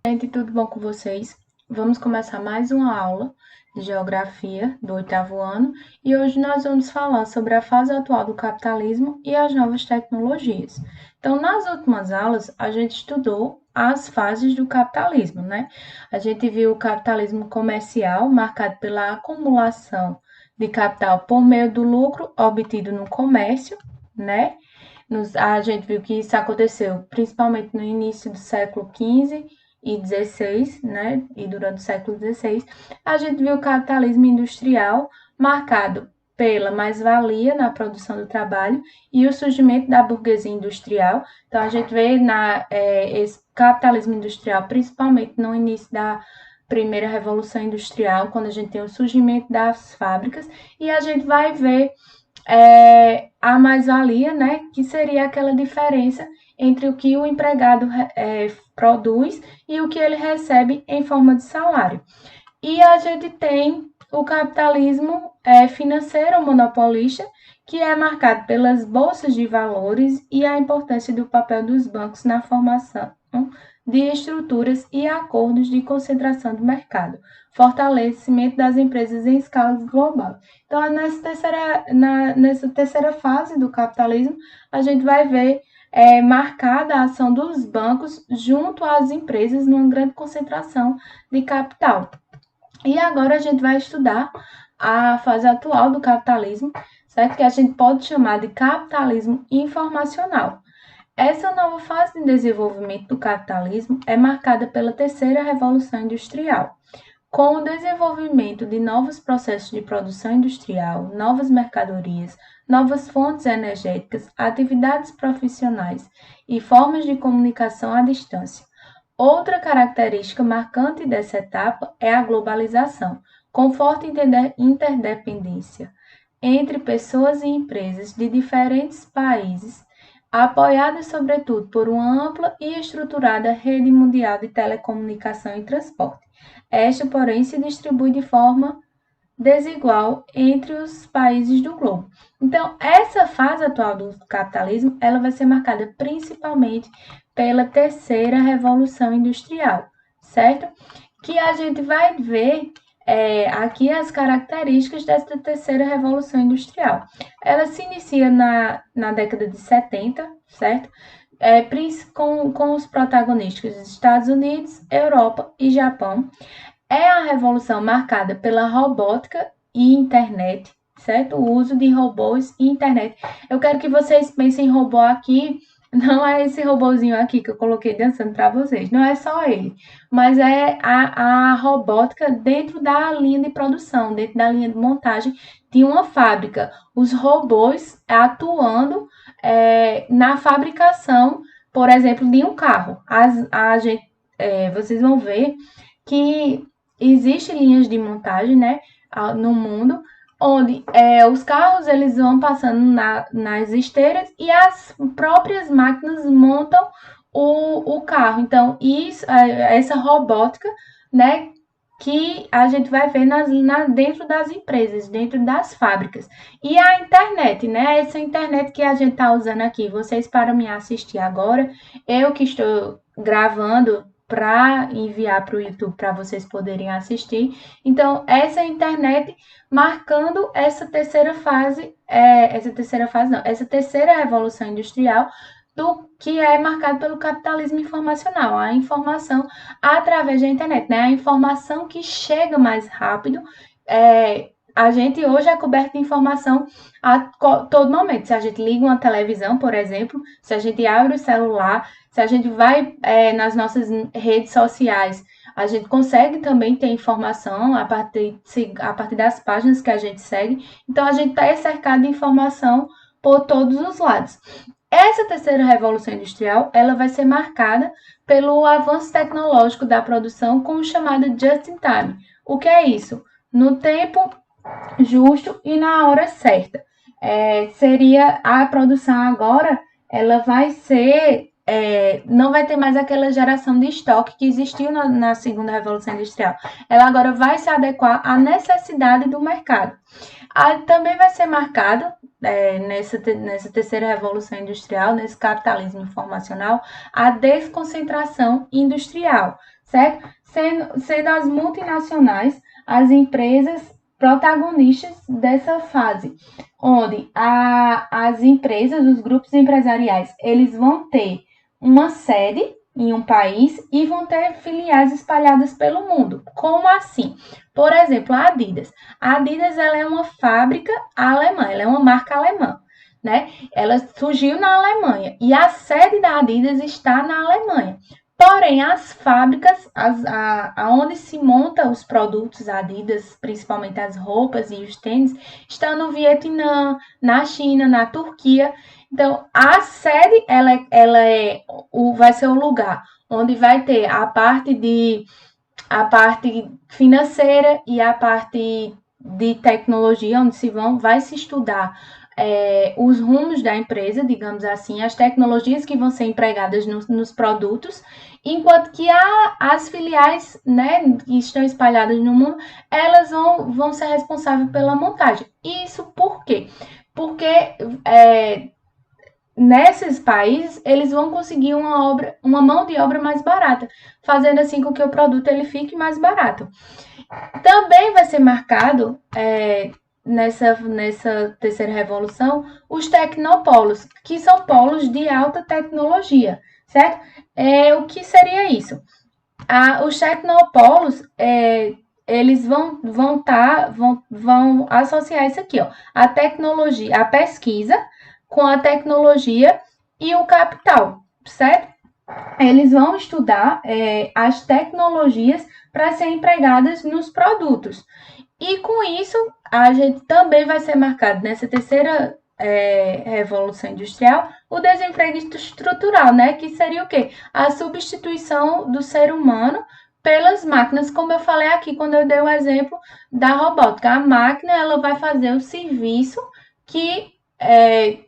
Gente, tudo bom com vocês? Vamos começar mais uma aula de geografia do oitavo ano e hoje nós vamos falar sobre a fase atual do capitalismo e as novas tecnologias. Então, nas últimas aulas, a gente estudou as fases do capitalismo, né? A gente viu o capitalismo comercial, marcado pela acumulação de capital por meio do lucro obtido no comércio, né? A gente viu que isso aconteceu principalmente no início do século XV e XVI, né? E durante o século XVI, a gente viu o capitalismo industrial marcado pela mais-valia na produção do trabalho e o surgimento da burguesia industrial. Então, a gente vê esse capitalismo industrial, principalmente no início da primeira revolução industrial, quando a gente tem o surgimento das fábricas, e a gente vai ver a mais-valia, né, que seria aquela diferença entre o que o empregado produz e o que ele recebe em forma de salário. E a gente tem o capitalismo financeiro monopolista, que é marcado pelas bolsas de valores e a importância do papel dos bancos na formação de estruturas e acordos de concentração do mercado, fortalecimento das empresas em escala global. Então, nessa terceira fase do capitalismo, a gente vai ver marcada a ação dos bancos junto às empresas numa grande concentração de capital. E agora a gente vai estudar a fase atual do capitalismo, certo? Que a gente pode chamar de capitalismo informacional. Essa nova fase de desenvolvimento do capitalismo é marcada pela terceira revolução industrial. Com o desenvolvimento de novos processos de produção industrial, novas mercadorias, novas fontes energéticas, atividades profissionais e formas de comunicação à distância. Outra característica marcante dessa etapa é a globalização, com forte interdependência entre pessoas e empresas de diferentes países, apoiadas sobretudo por uma ampla e estruturada rede mundial de telecomunicação e transporte. Esta, porém, se distribui de forma desigual entre os países do globo. Então, essa fase atual do capitalismo, ela vai ser marcada principalmente pela terceira revolução industrial, certo? Que a gente vai ver aqui as características dessa terceira revolução industrial. Ela se inicia na década de 70, certo? Com os protagonistas dos Estados Unidos, Europa e Japão. É a revolução marcada pela robótica e internet, certo? O uso de robôs e internet. Eu quero que vocês pensem em robô aqui, não é esse robozinho aqui que eu coloquei dançando para vocês, não é só ele, mas é a robótica dentro da linha de produção, dentro da linha de montagem de uma fábrica. Os robôs atuando na fabricação, por exemplo, de um carro. Vocês vão ver que existem linhas de montagem, né, no mundo, onde os carros eles vão passando nas esteiras e as próprias máquinas montam o carro. Então, essa robótica, né, que a gente vai ver dentro das empresas, dentro das fábricas. E a internet, né? Essa internet que a gente está usando aqui, vocês para me assistir agora, eu que estou gravando para enviar para o YouTube para vocês poderem assistir. Então, essa internet marcando essa terceira revolução industrial do que é marcado pelo capitalismo informacional, a informação através da internet, né? A informação que chega mais rápido. A gente hoje é coberto de informação a todo momento. Se a gente liga uma televisão, por exemplo, se a gente abre o celular, se a gente vai nas nossas redes sociais, a gente consegue também ter informação a partir das páginas que a gente segue. Então, a gente está cercado de informação por todos os lados. Essa terceira revolução industrial, ela vai ser marcada pelo avanço tecnológico da produção com o chamado just in time. O que é isso? No tempo justo e na hora certa. Seria a produção agora, ela vai ser não vai ter mais aquela geração de estoque que existiu na segunda Revolução Industrial. Ela agora vai se adequar à necessidade do mercado. Também vai ser marcado nessa terceira revolução industrial, nesse capitalismo informacional, a desconcentração industrial, certo? Sendo as multinacionais as empresas protagonistas dessa fase, onde as empresas, os grupos empresariais, eles vão ter uma sede em um país e vão ter filiais espalhadas pelo mundo. Como assim? Por exemplo, a Adidas. A Adidas ela é uma fábrica alemã, ela é uma marca alemã, né? Ela surgiu na Alemanha e a sede da Adidas está na Alemanha. Porém, as fábricas, aonde se monta os produtos Adidas, principalmente as roupas e os tênis, estão no Vietnã, na China, na Turquia. Então, a sede vai ser o lugar onde vai ter a parte financeira e a parte de tecnologia, onde vai se estudar os rumos da empresa, digamos assim, as tecnologias que vão ser empregadas nos produtos, enquanto que as filiais, né, que estão espalhadas no mundo, elas vão ser responsáveis pela montagem. Isso por quê? Porque nesses países, eles vão conseguir uma mão de obra mais barata, fazendo assim com que o produto ele fique mais barato. Também vai ser marcado nessa terceira revolução os tecnopolos, que são polos de alta tecnologia, certo? O que seria isso? Os tecnopolos eles vão associar isso aqui, ó, a tecnologia, a pesquisa com a tecnologia e o capital, certo? Eles vão estudar as tecnologias para serem empregadas nos produtos. E com isso, a gente também vai ser marcado nessa terceira revolução industrial o desemprego estrutural, né? Que seria o quê? A substituição do ser humano pelas máquinas, como eu falei aqui quando eu dei o exemplo da robótica. A máquina ela vai fazer o serviço que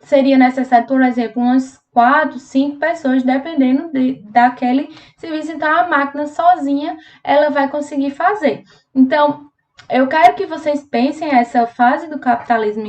seria necessário, por exemplo, umas 4, 5 pessoas, dependendo daquele serviço. Então, a máquina sozinha, ela vai conseguir fazer. Então, eu quero que vocês pensem essa fase do capitalismo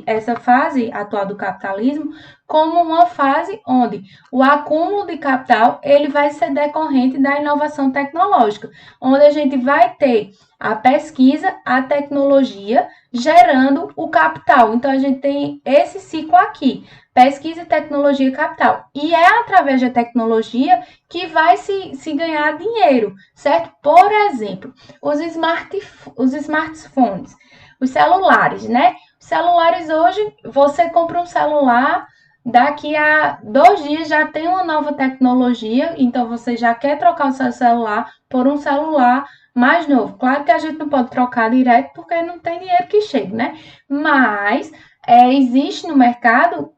essa fase atual do capitalismo, como uma fase onde o acúmulo de capital ele vai ser decorrente da inovação tecnológica, onde a gente vai ter a pesquisa, a tecnologia, gerando o capital. Então, a gente tem esse ciclo aqui, pesquisa, tecnologia e capital. E é através da tecnologia que vai se ganhar dinheiro, certo? Por exemplo, os smartphones, os celulares, né? Os celulares hoje, você compra um celular, daqui a 2 dias já tem uma nova tecnologia, então você já quer trocar o seu celular por um celular mais novo. Claro que a gente não pode trocar direto porque não tem dinheiro que chegue, né? Mas existe no mercado,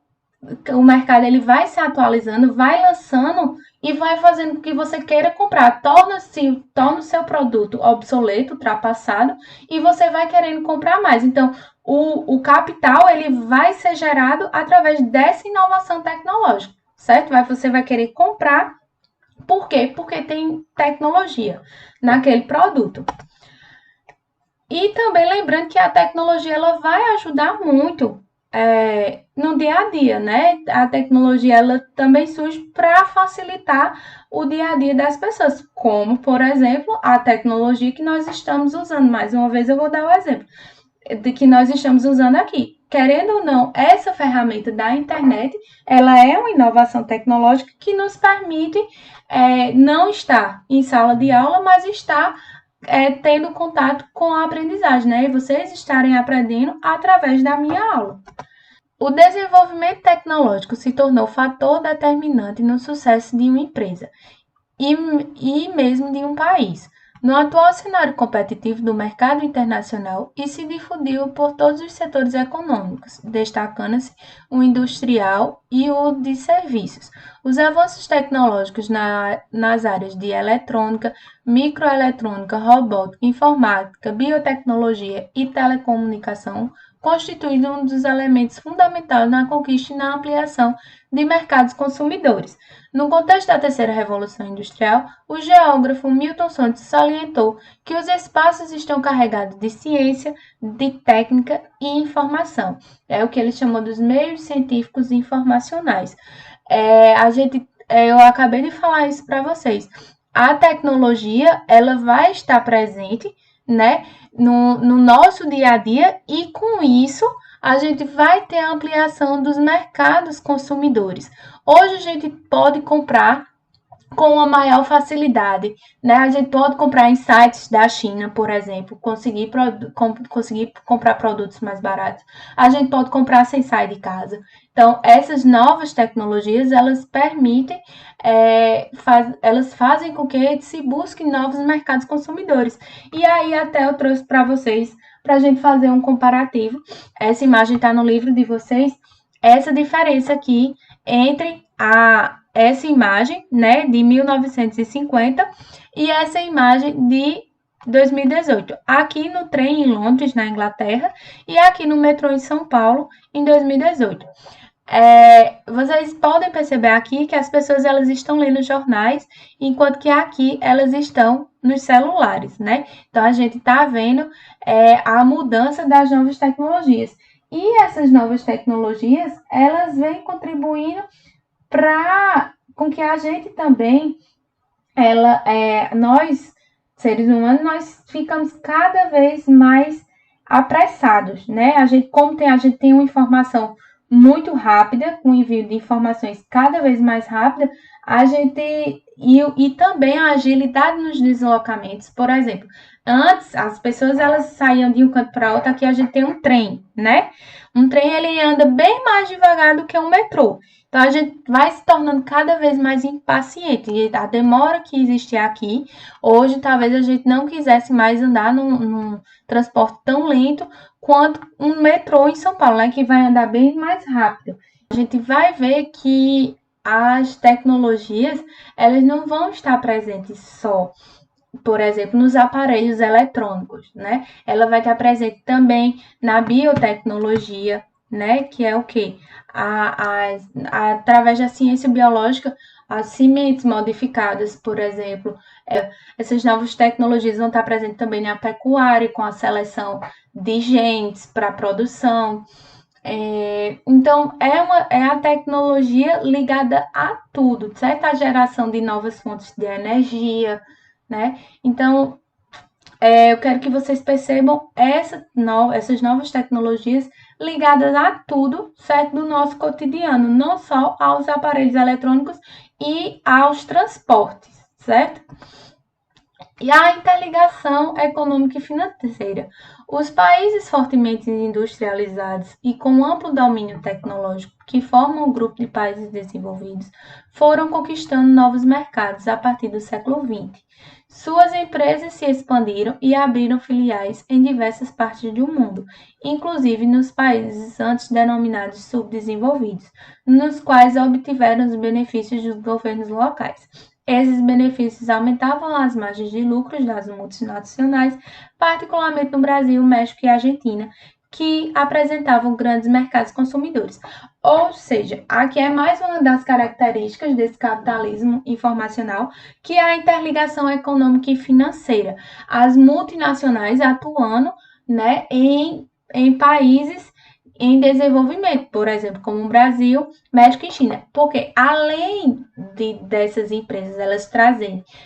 o mercado ele vai se atualizando, vai lançando e vai fazendo com que você queira comprar. Torna o seu produto obsoleto, ultrapassado, e você vai querendo comprar mais. Então, o capital ele vai ser gerado através dessa inovação tecnológica, certo? Você vai querer comprar. Por quê? Porque tem tecnologia naquele produto. E também lembrando que a tecnologia ela vai ajudar muito no dia a dia, né? A tecnologia ela também surge para facilitar o dia a dia das pessoas, como, por exemplo, a tecnologia que nós estamos usando. Mais uma vez eu vou dar o exemplo de que nós estamos usando aqui. Querendo ou não, essa ferramenta da internet, ela é uma inovação tecnológica que nos permite não estar em sala de aula, mas estar tendo contato com a aprendizagem, né? E vocês estarem aprendendo através da minha aula. O desenvolvimento tecnológico se tornou fator determinante no sucesso de uma empresa e mesmo de um país. No atual cenário competitivo do mercado internacional, e se difundiu por todos os setores econômicos, destacando-se o industrial e o de serviços. Os avanços tecnológicos nas áreas de eletrônica, microeletrônica, robótica, informática, biotecnologia e telecomunicação constituindo um dos elementos fundamentais na conquista e na ampliação de mercados consumidores. No contexto da terceira revolução industrial, o geógrafo Milton Santos salientou que os espaços estão carregados de ciência, de técnica e informação. É o que ele chamou dos meios científicos e informacionais. Eu acabei de falar isso para vocês. A tecnologia, ela vai estar presente, né, no nosso dia a dia, e com isso a gente vai ter a ampliação dos mercados consumidores. Hoje a gente pode comprar com uma maior facilidade, né? A gente pode comprar em sites da China, por exemplo, conseguir comprar produtos mais baratos. A gente pode comprar sem sair de casa. Então, essas novas tecnologias, elas permitem, elas fazem com que se busque novos mercados consumidores. E aí, até eu trouxe para vocês, para a gente fazer um comparativo. Essa imagem está no livro de vocês. Essa diferença aqui entre essa imagem, né, de 1950 e essa imagem de 2018. Aqui no trem em Londres, na Inglaterra, e aqui no metrô em São Paulo, em 2018. Vocês podem perceber aqui que as pessoas elas estão lendo jornais, enquanto que aqui elas estão nos celulares, né? Então, a gente está vendo a mudança das novas tecnologias. E essas novas tecnologias, elas vêm contribuindo com que a gente também, nós, seres humanos, nós ficamos cada vez mais apressados, né? A gente tem uma informação muito rápida, com envio de informações cada vez mais rápida, e também a agilidade nos deslocamentos. Por exemplo, antes as pessoas elas saíam de um canto para outro, aqui a gente tem um trem, né? Um trem ele anda bem mais devagar do que um metrô. Então, a gente vai se tornando cada vez mais impaciente. E a demora que existia aqui, hoje, talvez a gente não quisesse mais andar num transporte tão lento quanto um metrô em São Paulo, né, que vai andar bem mais rápido. A gente vai ver que as tecnologias, elas não vão estar presentes só, por exemplo, nos aparelhos eletrônicos, né? Ela vai estar presente também na biotecnologia, né? Que é o quê? Através da ciência biológica, as sementes modificadas, por exemplo, essas novas tecnologias vão estar presentes também na pecuária, com a seleção de genes para a produção. Então, é a tecnologia ligada a tudo, certo? A geração de novas fontes de energia, né? Então, eu quero que vocês percebam essas novas tecnologias ligadas a tudo, certo? Do nosso cotidiano, não só aos aparelhos eletrônicos e aos transportes, certo? E a interligação econômica e financeira. Os países fortemente industrializados e com amplo domínio tecnológico, que formam o grupo de países desenvolvidos, foram conquistando novos mercados a partir do século XX. Suas empresas se expandiram e abriram filiais em diversas partes do mundo, inclusive nos países antes denominados subdesenvolvidos, nos quais obtiveram os benefícios dos governos locais. Esses benefícios aumentavam as margens de lucros das multinacionais, particularmente no Brasil, México e Argentina, que apresentavam grandes mercados consumidores. Ou seja, aqui é mais uma das características desse capitalismo informacional, que é a interligação econômica e financeira. As multinacionais atuando, né, em países em desenvolvimento, por exemplo, como o Brasil, México e China. Porque além dessas empresas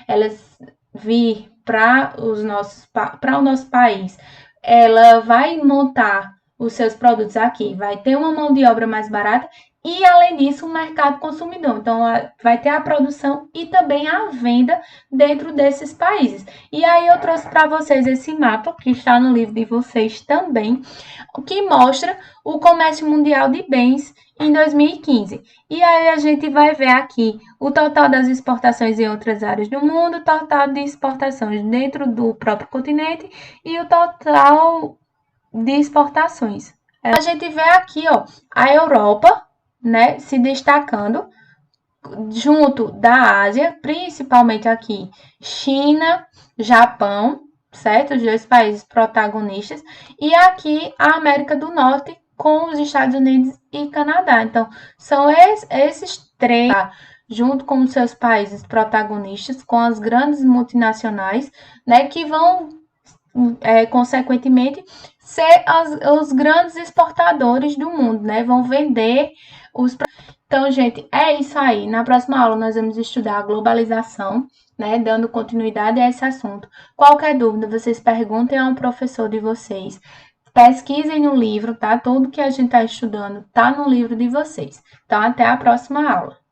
elas vir para o nosso país, ela vai montar os seus produtos aqui, vai ter uma mão de obra mais barata e, além disso, um mercado consumidor. Então, vai ter a produção e também a venda dentro desses países. E aí eu trouxe para vocês esse mapa, que está no livro de vocês também, que mostra o comércio mundial de bens em 2015. E aí a gente vai ver aqui o total das exportações em outras áreas do mundo, o total de exportações dentro do próprio continente e o total de exportações. A gente vê aqui, ó, a Europa, né, se destacando junto da Ásia, principalmente aqui China, Japão, certo? Os dois países protagonistas, e aqui a América do Norte com os Estados Unidos e Canadá. Então, são esses três, tá? Junto com os seus países protagonistas, com as grandes multinacionais, né, que vão, consequentemente, ser os grandes exportadores do mundo, né? Vão vender os. Então, gente, é isso aí. Na próxima aula nós vamos estudar a globalização, né? Dando continuidade a esse assunto. Qualquer dúvida, vocês perguntem a um professor de vocês. Pesquisem no livro, tá? Tudo que a gente está estudando tá no livro de vocês. Então, até a próxima aula.